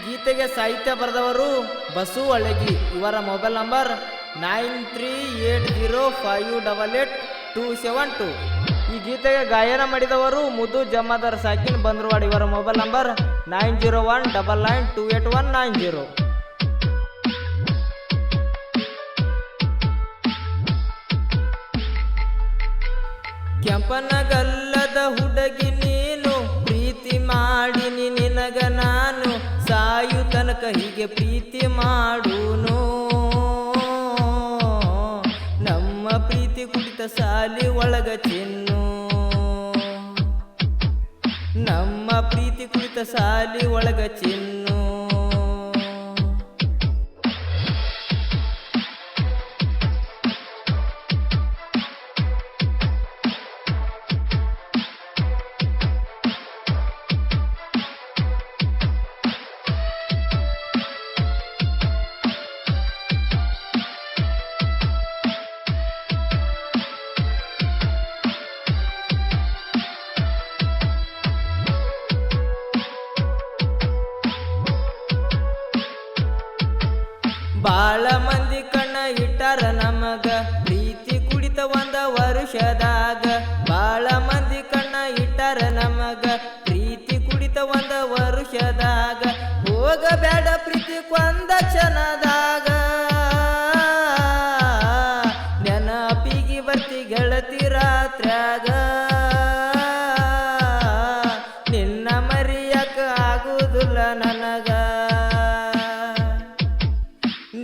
ಗೀತೆಗೆ ಸಾಹಿತ್ಯ ಬರೆದವರು ಬಸು ಅಳಗಿ. ಇವರ ಮೊಬೈಲ್ ನಂಬರ್ 9380588272. ಈ ಗೀತೆಗೆ ಗಾಯನ ಮಾಡಿದವರು ಮುದ್ದು ಜಮಾದಾರ್ ಸಾಕಿನ್ ಬಂದ್ರವಾಡ್. ಇವರ ಮೊಬೈಲ್ ನಂಬರ್ 9019928190. ಕೆಂಪನಗಲ್ಲದ ಹುಡುಗಿ ನೀನು, ಪ್ರೀತಿ ಮಾಡಿನಿ ನಿನಗ ನಾನು, ಸಾಯು ತನಕ ಹೀಗೆ ಪ್ರೀತಿ ಮಾಡೂನು. ನಮ್ಮ ಪ್ರೀತಿ ಕುಳಿತ ಸಾಲಿ ಒಳಗ ಚಿನ್ನು, ನಮ್ಮ ಪ್ರೀತಿ ಕುಳಿತ ಸಾಲಿ ಒಳಗ ಚಿನ್ನು. ಬಾಳ ಮಂದಿ ಕಣ್ಣ ಇಟ್ಟಾರ ನಮಗ, ಪ್ರೀತಿ ಕುಡಿತ ಒಂದ ವರುಷದಾಗ. ಬಾಳ ಮಂದಿ ಕಣ್ಣ ಇಟ್ಟಾರ ನಮಗ, ಪ್ರೀತಿ ಕುಡಿತ ಒಂದ ವರುಷದಾಗ. ಹೋಗಬೇಡ ಪ್ರೀತಿ ಕೊಂದ ಕ್ಷಣದಾಗ, ನೆನಪಿಗೆ ಬರ್ತಿ ಗೆಳತಿ ರಾತ್ರ್ಯಾಗ. ನಿನ್ನ ಮರಿಯಕ ಆಗುವುದಿಲ್ಲ ನನಗ,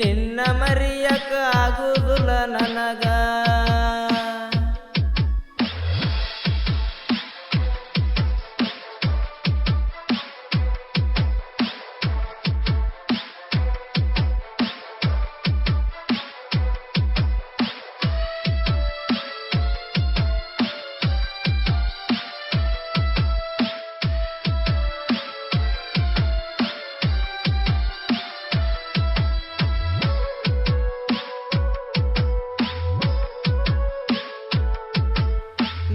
ನಿನ್ನ ಮರಿಯಕ ಆಗುವುದಿಲ್ಲ ನನಗ.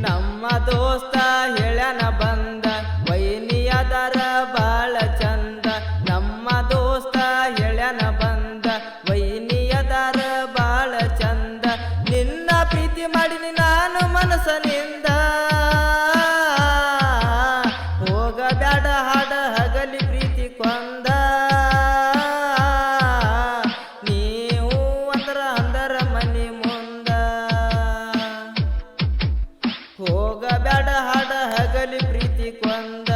ನಮ್ಮ ದೋಸ್ತ ಹೇಳ್ಯಾನ ಬಂದ, ವೈನಿಯದರ ಬಾಳ ಚಂದ. ನಮ್ಮ ದೋಸ್ತ ಹೇಳ್ಯಾನ ಬಂದ, ವೈನಿಯದರ ಬಾಳ ಚಂದ. ನಿನ್ನ ಪ್ರೀತಿ ಮಾಡಿನಿ ನಾನು ಮನಸ್ಸನಿಂದ, ಹೋಗಬೇಡ ಹಾಡ ಹಗಲಿ ಪ್ರೀತಿ ಕೊಂದ. ನೀವು ಅಂದರ ಮನಿ ಮುಂದ, ಹೋಗಬೇಡ ಹಾಡ ಹಗಲಿ ಪ್ರೀತಿ ಕೊಂದ.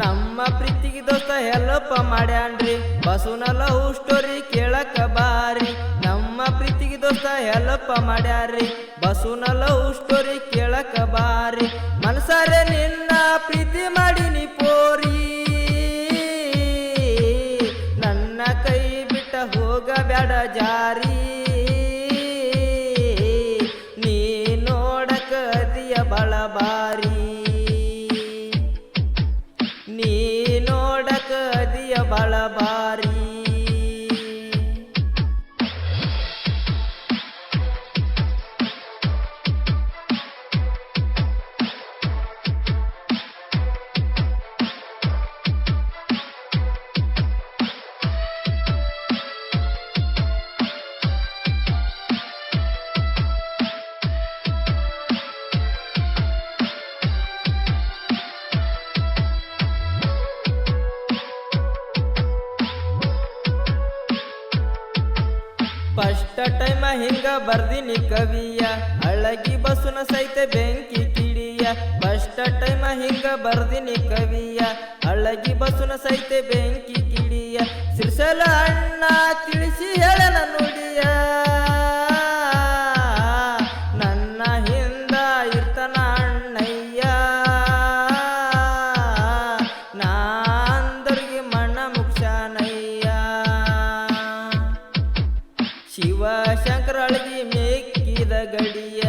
ನಮ್ಮ ಪ್ರೀತಿಗೆ ದೋಸ್ತ ಹೆಲ್ಪ್ ಮಾಡ್ಯಾನ್ರಿ, ಬಸುನ ಲವ್ ಸ್ಟೋರಿ ಕೇಳಕ ಬಾರಿ. ನಮ್ಮ ಪ್ರೀತಿಗೆ ದೋಸ್ತ ಹೆಲ್ಪ್ ಮಾಡ್ಯಾರಿ, ಬಸುನ ಲವ್ ಸ್ಟೋರಿ ಕೇಳಕ ಬಾರಿ. ಮನಸಾರೆ ನಿನ್ನ ಪ್ರೀತಿ ಮಾಡಿನಿ ಪೋರಿ, ನನ್ನ ಕೈ ಬಿಟ್ಟ ಹೋಗಬೇಡ ಜಾರಿ. ನೀ ನೋಡಕ ಅದಿಯ ಬಳ ಬಾರಿ, ನೀ ನೋಡಕ ಅದಿಯ ಬಳ ಬಾರಿ. ಫಸ್ಟ್ ಟೈಮ ಹಿಂಗ ಬರ್ದಿನಿ ಕವಿಯ, ಅಳಗಿ ಬಸುನ ಸಹಿತ ಬೆಂಕಿ ಕಿಡಿಯ. ಫಸ್ಟ್ ಟೈಮ ಹಿಂಗ ಬರ್ದಿನಿ ಕವಿಯ, ಅಳಗಿ ಬಸುನ ಸಹಿತ ಬೆಂಕಿ ಕಿಡಿಯ. ಸಿರ್ಸಲ ಅಣ್ಣ ತಿಳಿಸಿ ಹೇಳನ ನುಡಿಯ, ನನ್ನ ಹಿಂದ ಇರ್ತನ ಅಣ್ಣಯ್ಯ. ನಾ ಕೈಯ